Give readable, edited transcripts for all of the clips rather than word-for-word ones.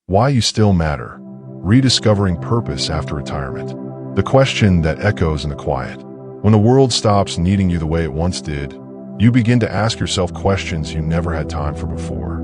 Why you still matter. Rediscovering purpose after retirement. The question that echoes in the quiet. When the world stops needing you the way it once did, you begin to ask yourself questions you never had time for before.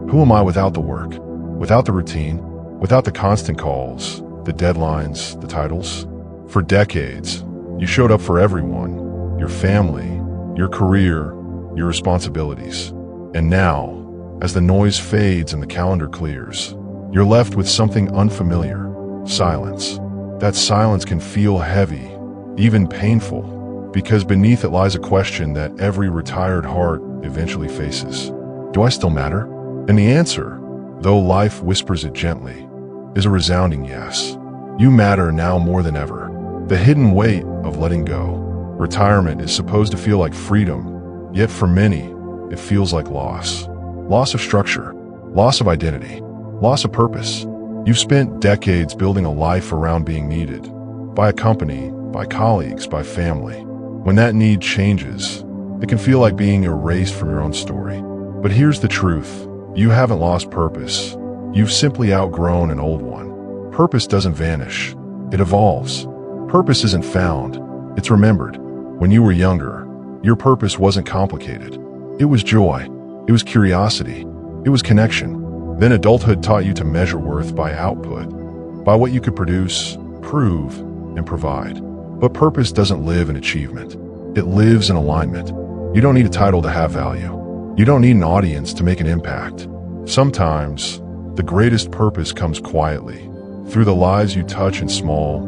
Who am I without the work? Without the routine? Without the constant calls, the deadlines, the titles? For decades, you showed up for everyone, your family, your career, your responsibilities. And now, as the noise fades and the calendar clears, you're left with something unfamiliar: silence. That silence can feel heavy, even painful, because beneath it lies a question that every retired heart eventually faces. Do I still matter? And the answer, though life whispers it gently, is a resounding yes. You matter now more than ever. The hidden weight of letting go. Retirement is supposed to feel like freedom, yet for many, it feels like loss. Loss of structure, loss of identity, loss of purpose. You've spent decades building a life around being needed, by a company, by colleagues, by family. When that need changes, it can feel like being erased from your own story. But here's the truth. You haven't lost purpose. You've simply outgrown an old one. Purpose doesn't vanish. It evolves. Purpose isn't found. It's remembered. When you were younger, your purpose wasn't complicated. It was joy. It was curiosity. It was connection. Then adulthood taught you to measure worth by output, by what you could produce, prove, and provide. But purpose doesn't live in achievement. It lives in alignment. You don't need a title to have value. You don't need an audience to make an impact. Sometimes, the greatest purpose comes quietly, through the lives you touch in small,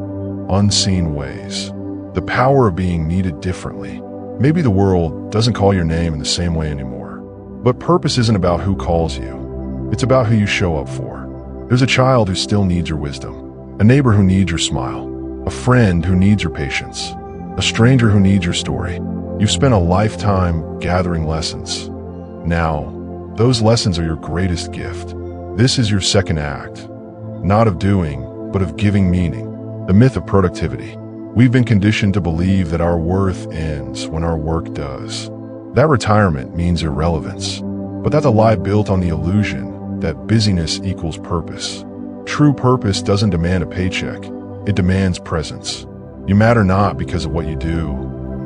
unseen ways. The power of being needed differently. Maybe the world doesn't call your name in the same way anymore. But purpose isn't about who calls you. It's about who you show up for. There's a child who still needs your wisdom, a neighbor who needs your smile, a friend who needs your patience, a stranger who needs your story. You've spent a lifetime gathering lessons. Now, those lessons are your greatest gift. This is your second act, not of doing, but of giving meaning. The myth of productivity. We've been conditioned to believe that our worth ends when our work does. That retirement means irrelevance. But that's a lie built on the illusion that busyness equals purpose. True purpose doesn't demand a paycheck. It demands presence. You matter not because of what you do,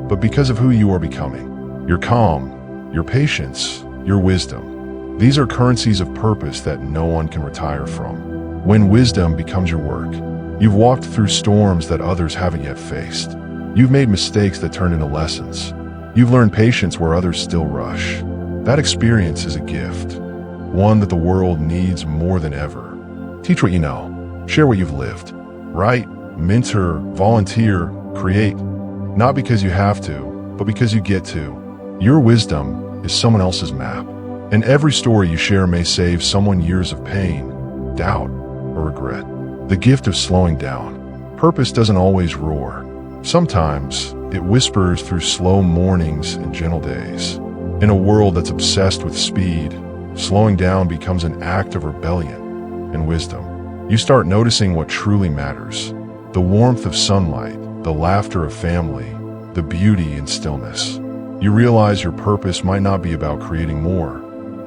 but because of who you are becoming. Your calm, your patience, your wisdom. These are currencies of purpose that no one can retire from. When wisdom becomes your work, you've walked through storms that others haven't yet faced. You've made mistakes that turn into lessons. You've learned patience where others still rush. That experience is a gift, one that the world needs more than ever. Teach what you know. Share what you've lived. Write, mentor, volunteer, create. Not because you have to, but because you get to. Your wisdom is someone else's map. And every story you share may save someone years of pain, doubt, or regret. The gift of slowing down. Purpose doesn't always roar. Sometimes it whispers through slow mornings and gentle days. In a world that's obsessed with speed, slowing down becomes an act of rebellion and wisdom. You start noticing what truly matters. The warmth of sunlight, the laughter of family, the beauty in stillness. You realize your purpose might not be about creating more,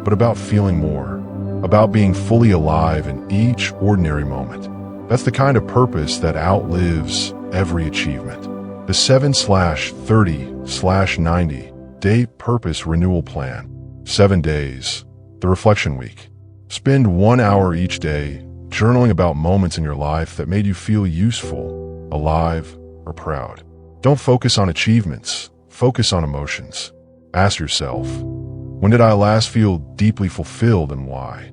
but about feeling more, about being fully alive in each ordinary moment. That's the kind of purpose that outlives every achievement. The 7/30/90 Day Purpose Renewal Plan. 7 days. The Reflection Week. Spend 1 hour each day journaling about moments in your life that made you feel useful, alive, or proud. Don't focus on achievements. Focus on emotions. Ask yourself, when did I last feel deeply fulfilled and why?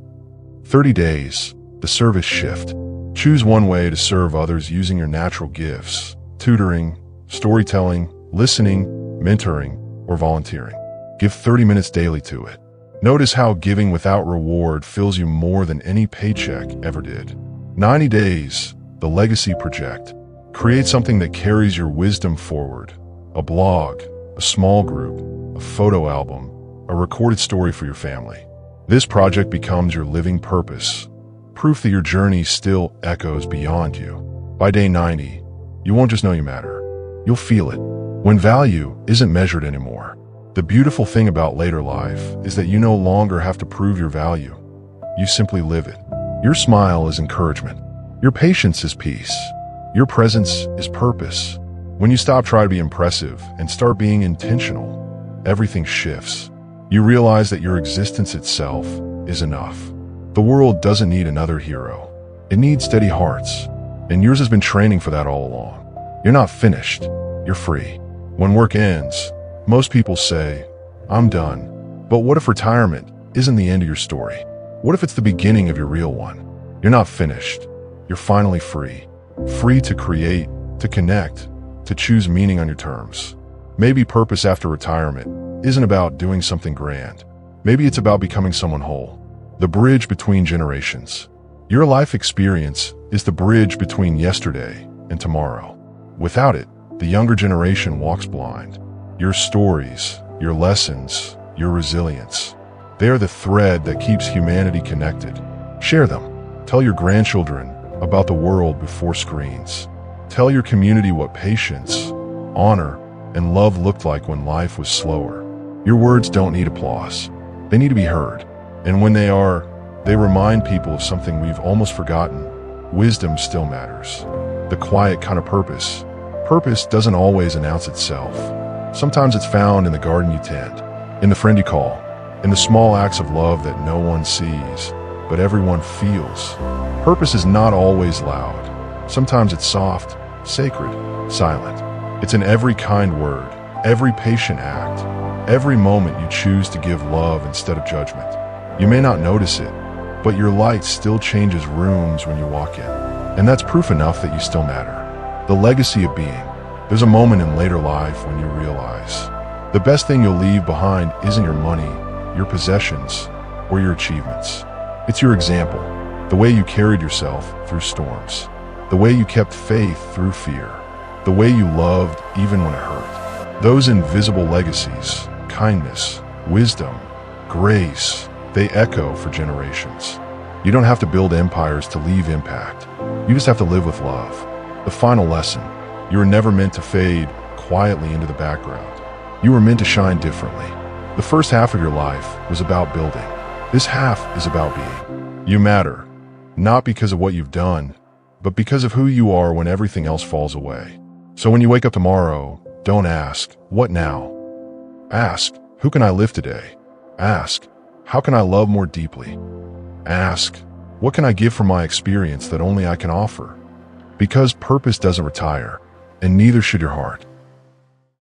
30 days. The Service Shift. Choose one way to serve others using your natural gifts: tutoring, storytelling, listening, mentoring, or volunteering. Give 30 minutes daily to it. Notice how giving without reward fills you more than any paycheck ever did. 90 days, the Legacy Project. Create something that carries your wisdom forward. A blog, a small group, a photo album, a recorded story for your family. This project becomes your living purpose, proof that your journey still echoes beyond you. By day 90, you won't just know you matter. You'll feel it. When value isn't measured anymore. The beautiful thing about later life is that you no longer have to prove your value. You simply live it. Your smile is encouragement. Your patience is peace. Your presence is purpose. When you stop trying to be impressive and start being intentional, everything shifts. You realize that your existence itself is enough. The world doesn't need another hero. It needs steady hearts, and yours has been training for that all along. You're not finished. You're free. When work ends, most people say, "I'm done." But what if retirement isn't the end of your story? What if it's the beginning of your real one? You're not finished. You're finally free. Free to create, to connect, to choose meaning on your terms. Maybe purpose after retirement isn't about doing something grand. Maybe it's about becoming someone whole. The bridge between generations. Your life experience is the bridge between yesterday and tomorrow. Without it, the younger generation walks blind. Your stories, your lessons, your resilience. They are the thread that keeps humanity connected. Share them. Tell your grandchildren about the world before screens. Tell your community what patience, honor, and love looked like when life was slower. Your words don't need applause. They need to be heard. And when they are, they remind people of something we've almost forgotten. Wisdom still matters. The quiet kind of purpose. Purpose doesn't always announce itself. Sometimes it's found in the garden you tend, in the friend you call, in the small acts of love that no one sees, but everyone feels. Purpose is not always loud. Sometimes it's soft, sacred, silent. It's in every kind word, every patient act, every moment you choose to give love instead of judgment. You may not notice it, but your light still changes rooms when you walk in. And that's proof enough that you still matter. The legacy of being. There's a moment in later life when you realize the best thing you'll leave behind isn't your money, your possessions, or your achievements. It's your example, the way you carried yourself through storms, the way you kept faith through fear, the way you loved even when it hurt. Those invisible legacies, kindness, wisdom, grace, they echo for generations. You don't have to build empires to leave impact. You just have to live with love. The final lesson, you were never meant to fade quietly into the background. You were meant to shine differently. The first half of your life was about building. This half is about being. You matter, not because of what you've done, but because of who you are when everything else falls away. So when you wake up tomorrow, don't ask, "What now?" Ask, "Who can I live today?" Ask, "How can I love more deeply?" Ask, "What can I give from my experience that only I can offer?" Because purpose doesn't retire, and neither should your heart.